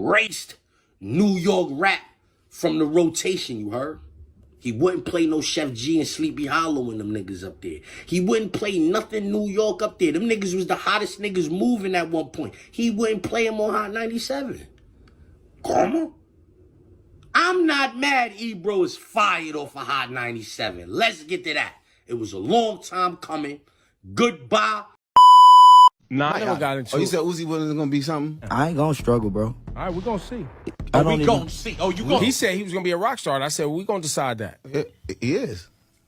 erased New York rap from the rotation, you heard? He wouldn't play no Chef G and Sleepy Hollow and them niggas up there. He wouldn't play nothing New York up there. Them niggas was the hottest niggas moving at one point. He wouldn't play them on Hot 97. Come on. I'm not mad Ebro is fired off of Hot 97. Let's get to that. It was a long time coming. Goodbye. Nah, I never got into it. You said Uzi wasn't gonna be something? I ain't gonna struggle, bro. All right, we're gonna see. Gonna see. Oh, you gonna? He said he was gonna be a rock star. And I said, we gonna decide that. He is.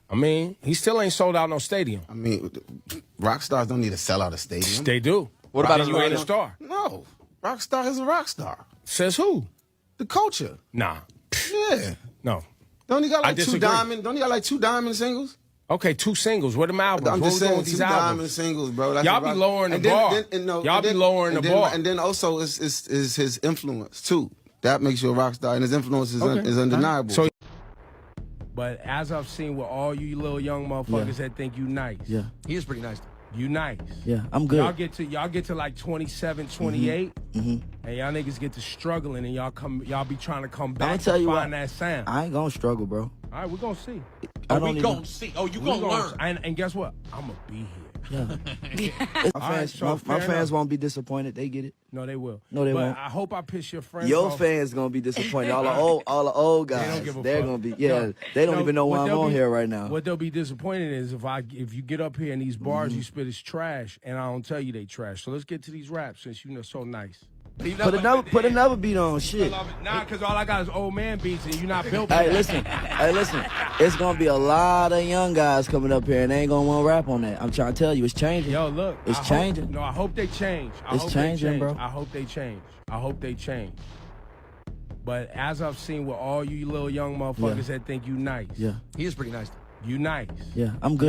I mean, he still ain't sold out no stadium. I mean, rock stars don't need to sell out a stadium. They do. What about you ain't a star? No. Rock star is a rock star. Says who? The culture. Nah. Yeah. No. Don't he got like disagree. Don't he got like 2 diamond singles? Okay, 2 singles. What them albums? I'm What just we doing saying with 2 these diamond albums? singles, bro. Y'all be lowering the bar. Y'all be lowering the bar. And then also is his influence too. That makes you a rock star, and his influence is undeniable. So, but as I've seen with all you little young motherfuckers that think you nice. Yeah. He is pretty nice. You nice. Yeah, I'm good. Y'all get to like 27, 28, and y'all niggas get to struggling, and y'all be trying to come back tell and you find what, that sound. I ain't gonna struggle, bro. All right, we're gonna see. We gonna see. Oh, you gonna learn. And guess what? I'm gonna be here. Yeah. My fans won't be disappointed. They get it. No, they will. No, they but won't. I hope I piss your friends Your off. fans gonna be disappointed. All the old guys. They don't give a They're fuck. gonna be. Yeah, they don't even know why I'm on here right now. What they'll be disappointed is if you get up here and these bars you spit is trash, and I don't tell you they trash. So let's get to these raps since you're so nice. Put another beat on, shit. Nah, because all I got is old man beats, and you're not built. Hey, listen. It's gonna be a lot of young guys coming up here, and they ain't gonna want to rap on that. I'm trying to tell you, it's changing. Yo, look, it's changing. I hope they change. It's changing, bro. I hope they change. But as I've seen with all you little young motherfuckers that think you nice. Yeah. He is pretty nice. You nice. Yeah, I'm good.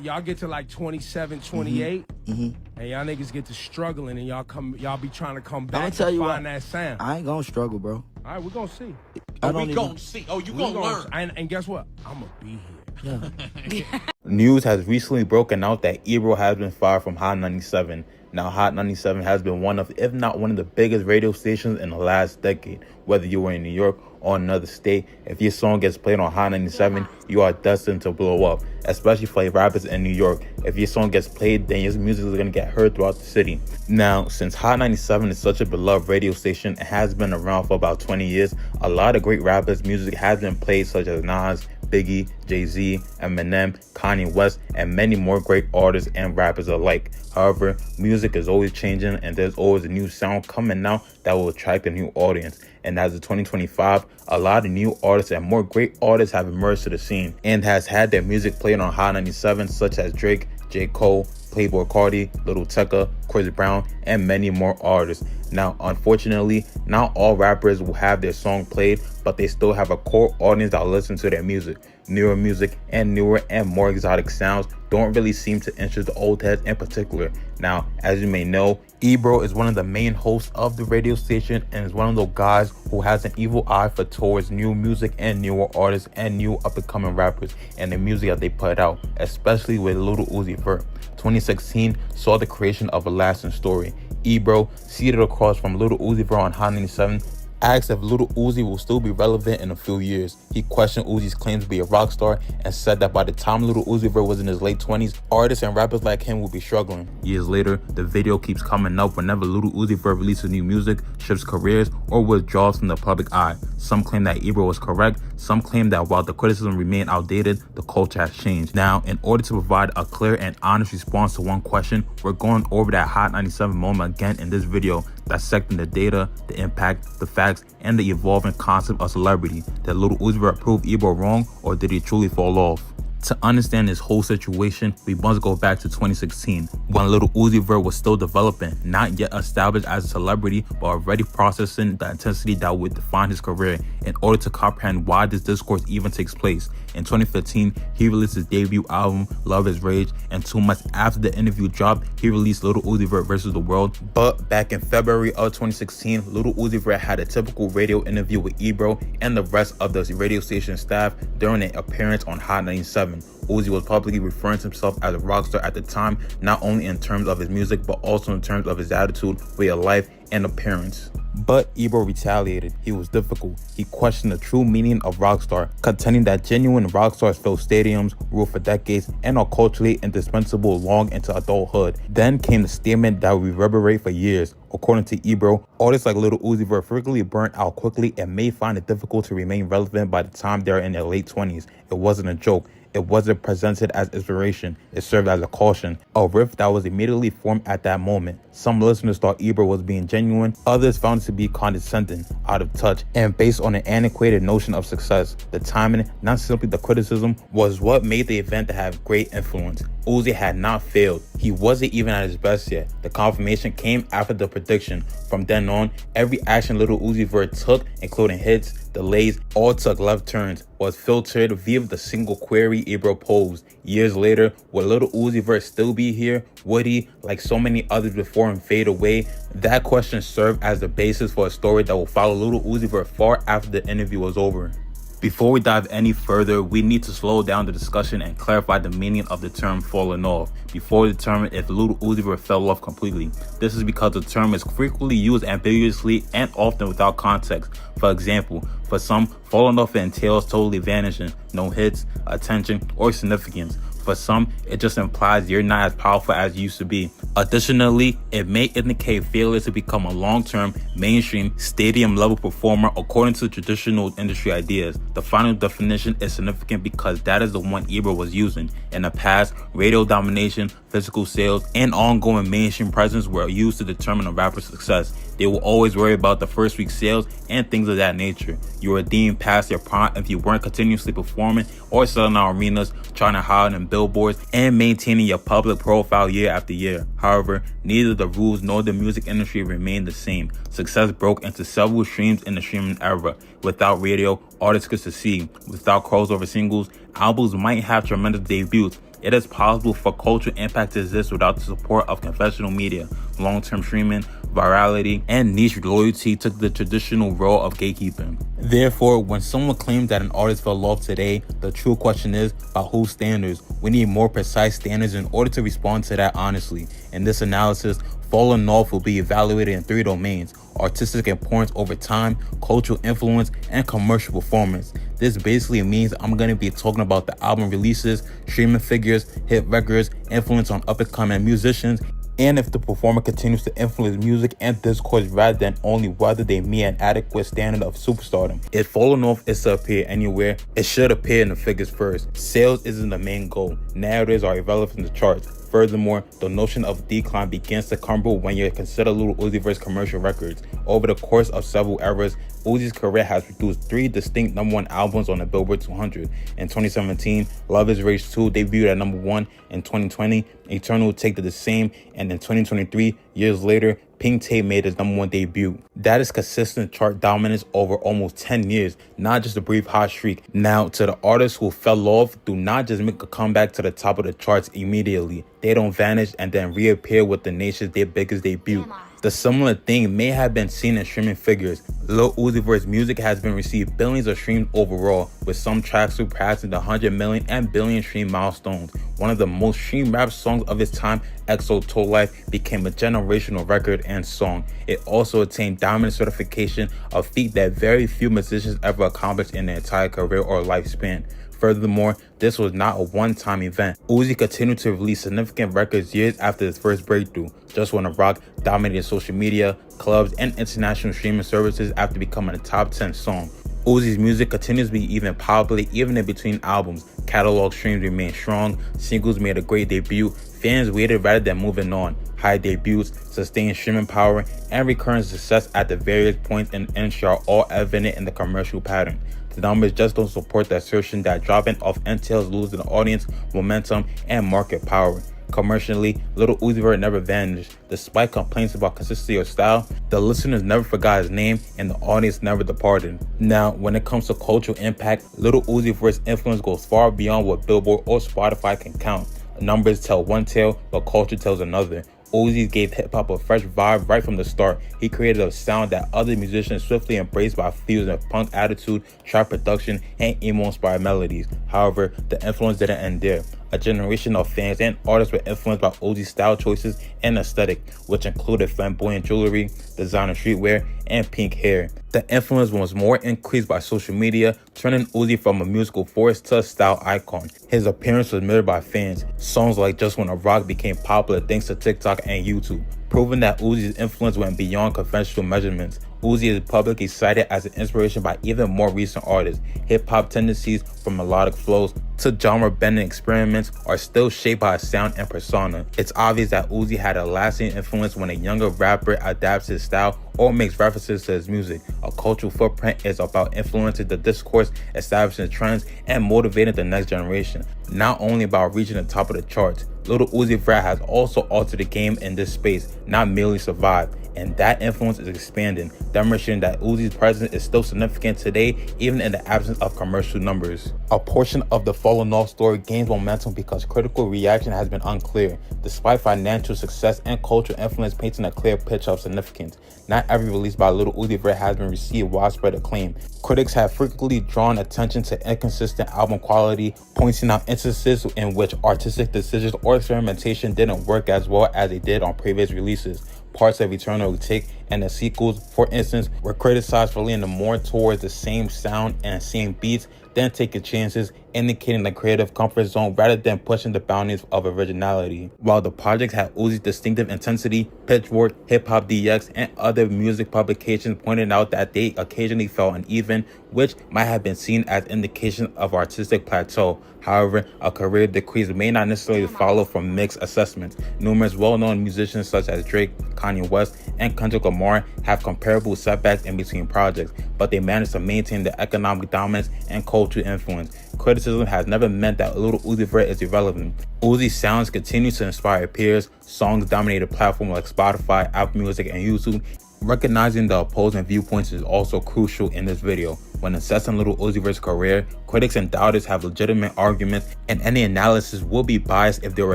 Y'all get to like 27, 28, and y'all niggas get to struggling, and y'all be trying to come back and find that sound. I ain't gonna struggle, bro. All right, we're gonna see. We gonna see. Oh, you gonna learn. And guess what? I'm gonna be here. Yeah. News has recently broken out that Ebro has been fired from Hot 97. Now, Hot 97 has been one of, if not one of the biggest radio stations in the last decade. Whether you were in New York or another state, if your song gets played on Hot 97, you are destined to blow up, especially for rappers in New York. If your song gets played, then your music is going to get heard throughout the city. Now, since Hot 97 is such a beloved radio station and has been around for about 20 years, a lot of great rappers' music has been played, such as Nas, Biggie, Jay-Z, Eminem, Kanye West, and many more great artists and rappers alike. However, music is always changing, and there's always a new sound coming out that will attract a new audience. And as of 2025, a lot of new artists and more great artists have emerged to the scene and has had their music played on Hot 97, such as Drake, J. Cole, Playboi Carti, Lil Tecca, Chris Brown, and many more artists. Now, unfortunately, not all rappers will have their song played, but they still have a core audience that listen to their music. Newer music and newer and more exotic sounds don't really seem to interest the old heads in particular. Now, as you may know, Ebro is one of the main hosts of the radio station and is one of those guys who has an evil eye for towards new music and newer artists and new up-and-coming rappers and the music that they put out, especially with Lil Uzi Vert. 2016 saw the creation of a lasting story. Ebro, seated across from Lil Uzi Vert on Hot 97, asked if Lil Uzi will still be relevant in a few years. He questioned Uzi's claim to be a rock star and said that by the time Lil Uzi Vert was in his late 20s, artists and rappers like him would be struggling. Years later, the video keeps coming up whenever Lil Uzi Vert releases new music, shifts careers, or withdraws from the public eye. Some claim that Ebro was correct, some claim that while the criticism remained outdated, the culture has changed. Now, in order to provide a clear and honest response to one question, we're going over that Hot 97 moment again in this video, dissecting the data, the impact, the facts, and the evolving concept of celebrity. Did Lil Uzi Vert prove Ebro wrong, or did he truly fall off? To understand this whole situation, we must go back to 2016, when Lil Uzi Vert was still developing, not yet established as a celebrity, but already processing the intensity that would define his career. In order to comprehend why this discourse even takes place, in 2015, he released his debut album, Love Is Rage, and 2 months after the interview dropped, he released Lil Uzi Vert vs. The World. But back in February of 2016, Lil Uzi Vert had a typical radio interview with Ebro and the rest of the radio station staff during an appearance on Hot 97. Uzi was publicly referring to himself as a rock star at the time, not only in terms of his music, but also in terms of his attitude, way of life, and appearance. But Ebro retaliated. He was difficult. He questioned the true meaning of rockstar, contending that genuine rockstars fill stadiums, rule for decades, and are culturally indispensable long into adulthood. Then came the statement that would reverberate for years. According to Ebro, artists like Lil Uzi Vert frequently burnt out quickly and may find it difficult to remain relevant by the time they're in their late 20s. It wasn't a joke. It wasn't presented as inspiration. It served as a caution, a riff that was immediately formed at that moment. Some listeners thought Ebro was being genuine. Others found it to be condescending, out of touch, and based on an antiquated notion of success. The timing, not simply the criticism, was what made the event to have great influence. Uzi had not failed. He wasn't even at his best yet. The confirmation came after the prediction. From then on, every action Lil Uzi Vert took, including hits, delays, all took left turns, was filtered via the single query Ebro posed. Years later, would Lil Uzi Vert still be here? Would he, like so many others before him, fade away? That question served as the basis for a story that will follow Lil Uzi Vert far after the interview was over. Before we dive any further, we need to slow down the discussion and clarify the meaning of the term falling off before we determine if Lil Uzi Vert fell off completely. This is because the term is frequently used ambiguously and often without context. For example, for some, falling off entails totally vanishing, no hits, attention, or significance. For some, it just implies you're not as powerful as you used to be. Additionally, it may indicate failure to become a long-term, mainstream, stadium-level performer according to traditional industry ideas. The final definition is significant because that is the one Ebro was using. In the past, radio domination, physical sales, and ongoing mainstream presence were used to determine a rapper's success. They will always worry about the first week's sales and things of that nature. You were deemed past your prime if you weren't continuously performing or selling out arenas, trying to hide in billboards, and maintaining your public profile year after year. However, neither the rules nor the music industry remained the same. Success broke into several streams in the streaming era. Without radio, artists could succeed. Without crossover singles, albums might have tremendous debuts. It is possible for cultural impact to exist without the support of conventional media. Long-term streaming, virality, and niche loyalty took the traditional role of gatekeeping. Therefore, when someone claims that an artist fell off today, the true question is, by whose standards? We need more precise standards in order to respond to that honestly. In this analysis, falling off will be evaluated in 3 domains: artistic importance over time, cultural influence, and commercial performance. This basically means I'm going to be talking about the album releases, streaming figures, hit records, influence on up-and-coming musicians, and if the performer continues to influence music and discourse rather than only whether they meet an adequate standard of superstardom. If falling off is to appear anywhere, it should appear in the figures first. Sales isn't the main goal. Narratives are irrelevant in the charts. Furthermore, the notion of decline begins to crumble when you consider Lil Uzi Vert's commercial records. Over the course of several eras, Uzi's career has produced 3 distinct #1 albums on the Billboard 200. In 2017, Love Is Rage 2 debuted at #1. In 2020, Eternal Take the same, and in 2023, years later, Pink Tape made its #1 debut. That is consistent chart dominance over almost 10 years, not just a brief hot streak. Now, to the artists who fell off, do not just make a comeback to the top of the charts immediately. They don't vanish and then reappear with the nation's their biggest debut. The similar thing may have been seen in streaming figures. Lil Uzi Vert's music has been received billions of streams overall, with some tracks surpassing the 100 million and billion stream milestones. One of the most streamed rap songs of its time, EXO Told Life, became a generational record and song. It also attained diamond certification, a feat that very few musicians ever accomplished in their entire career or lifespan. Furthermore, this was not a one-time event. Uzi continued to release significant records years after his first breakthrough. Just Wanna Rock dominated social media, clubs, and international streaming services after becoming a top 10 song. Uzi's music continues to be even popular even in between albums. Catalog streams remain strong, singles made a great debut, fans waited rather than moving on. High debuts, sustained streaming power, and recurrent success at the various points in the industry are all evident in the commercial pattern. The numbers just don't support the assertion that dropping off entails losing audience, momentum, and market power. Commercially, Lil Uzi Vert never vanished. Despite complaints about consistency or style, the listeners never forgot his name and the audience never departed. Now, when it comes to cultural impact, Lil Uzi Vert's influence goes far beyond what Billboard or Spotify can count. Numbers tell one tale, but culture tells another. Uzi gave hip-hop a fresh vibe right from the start. He created a sound that other musicians swiftly embraced by fusing a punk attitude, trap production, and emo-inspired melodies. However, the influence didn't end there. A generation of fans and artists were influenced by Uzi's style choices and aesthetic, which included flamboyant jewelry, designer streetwear, and pink hair. The influence was more increased by social media, turning Uzi from a musical force to a style icon. His appearance was mirrored by fans. Songs like Just Wanna Rock became popular thanks to TikTok and YouTube, proving that Uzi's influence went beyond conventional measurements. Uzi is publicly cited as an inspiration by even more recent artists. Hip-hop tendencies from melodic flows to genre-bending experiments are still shaped by his sound and persona. It's obvious that Uzi had a lasting influence when a younger rapper adapts his style or makes references to his music. A cultural footprint is about influencing the discourse, establishing trends, and motivating the next generation, not only about reaching the top of the charts. Lil Uzi Vert has also altered the game in this space, not merely survived. And that influence is expanding, demonstrating that Uzi's presence is still significant today, even in the absence of commercial numbers. A portion of the Fallen Off story gains momentum because critical reaction has been unclear, despite financial success and cultural influence painting a clear picture of significance. Not every release by Lil Uzi Vert has been received widespread acclaim. Critics have frequently drawn attention to inconsistent album quality, pointing out instances in which artistic decisions or experimentation didn't work as well as they did on previous releases. Parts of Eternal Take and the sequels, for instance, were criticized for leaning more towards the same sound and same beats than taking chances, indicating the creative comfort zone rather than pushing the boundaries of originality. While the project had Uzi's distinctive intensity, Pitchfork, Hip Hop DX, and other music publications pointed out that they occasionally felt uneven, which might have been seen as indication of artistic plateau. However, a career decrease may not necessarily follow from mixed assessments. Numerous well-known musicians such as Drake, Kanye West, and Kendrick Lamar have comparable setbacks in between projects, but they managed to maintain their economic dominance and cultural influence. Criticism has never meant that Lil Uzi Vert is irrelevant. Uzi's sounds continue to inspire peers. Songs dominate a platform like Spotify, Apple Music, and YouTube. Recognizing the opposing viewpoints is also crucial in this video. When assessing Lil Uzi Vert's career, critics and doubters have legitimate arguments, and any analysis will be biased if they were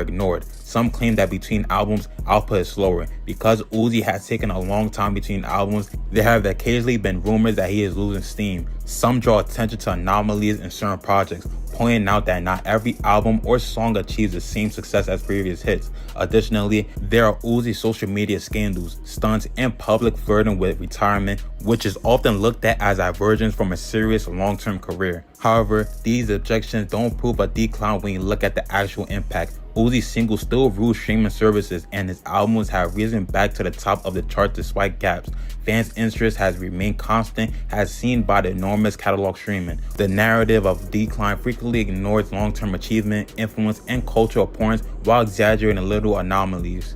ignored. Some claim that between albums, output is slower. Because Uzi has taken a long time between albums, there have occasionally been rumors that he is losing steam. Some draw attention to anomalies in certain projects, pointing out that not every album or song achieves the same success as previous hits. Additionally, there are Uzi social media scandals, stunts, and public flirting with retirement, which is often looked at as divergence from a serious long-term career. However, these objections don't prove a decline when you look at the actual impact. Uzi's singles still rule streaming services, and his albums have risen back to the top of the chart despite gaps. Fans' interest has remained constant, as seen by the enormous catalog streaming. The narrative of decline frequently ignores long-term achievement, influence, and cultural importance while exaggerating little anomalies.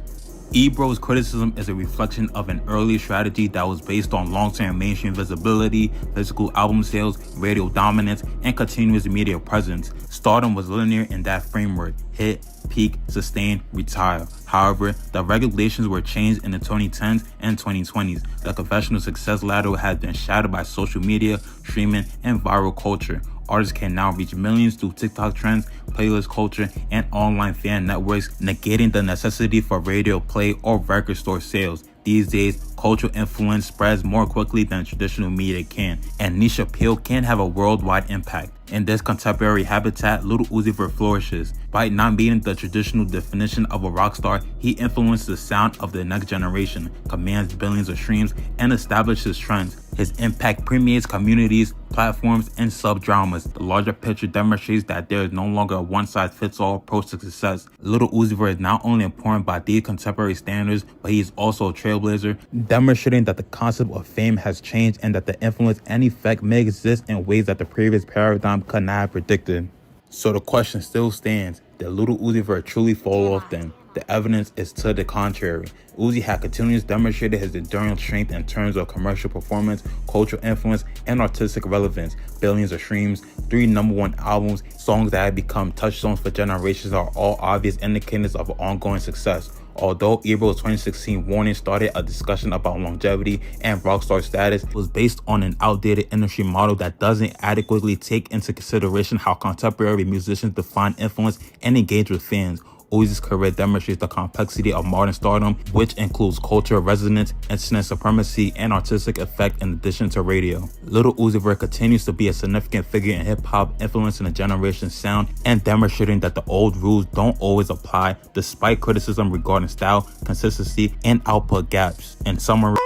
Ebro's criticism is a reflection of an early strategy that was based on long-term mainstream visibility, physical album sales, radio dominance, and continuous media presence. Stardom was linear in that framework: hit, peak, sustain, retire. However, the regulations were changed in the 2010s and 2020s. The conventional success ladder has been shattered by social media, streaming, and viral culture. Artists can now reach millions through TikTok trends, playlist culture, and online fan networks, negating the necessity for radio play or record store sales. These days, cultural influence spreads more quickly than traditional media can, and niche appeal can have a worldwide impact. In this contemporary habitat, Lil Uzi Vert flourishes. By not meeting the traditional definition of a rock star, he influences the sound of the next generation, commands billions of streams, and establishes trends. His impact permeates communities, platforms, and sub-dramas. The larger picture demonstrates that there is no longer a one-size-fits-all approach to success. Lil Uzi Vert is not only important by these contemporary standards, but he is also a trailblazer, demonstrating that the concept of fame has changed and that the influence and effect may exist in ways that the previous paradigm could not have predicted. So the question still stands: did Lil Uzi Vert truly fall off then? The evidence is to the contrary. Uzi had continuously demonstrated his enduring strength in terms of commercial performance, cultural influence, and artistic relevance. Billions of streams, 3 #1 albums, songs that have become touchstones for generations are all obvious indicators of ongoing success. Although Ebro's 2016 warning started a discussion about longevity and rockstar status, it was based on an outdated industry model that doesn't adequately take into consideration how contemporary musicians define influence and engage with fans. Uzi's career demonstrates the complexity of modern stardom, which includes cultural resonance, internet supremacy, and artistic effect in addition to radio. Lil Uzi Vert continues to be a significant figure in hip-hop, influencing a generation's sound and demonstrating that the old rules don't always apply, despite criticism regarding style, consistency, and output gaps. In summary,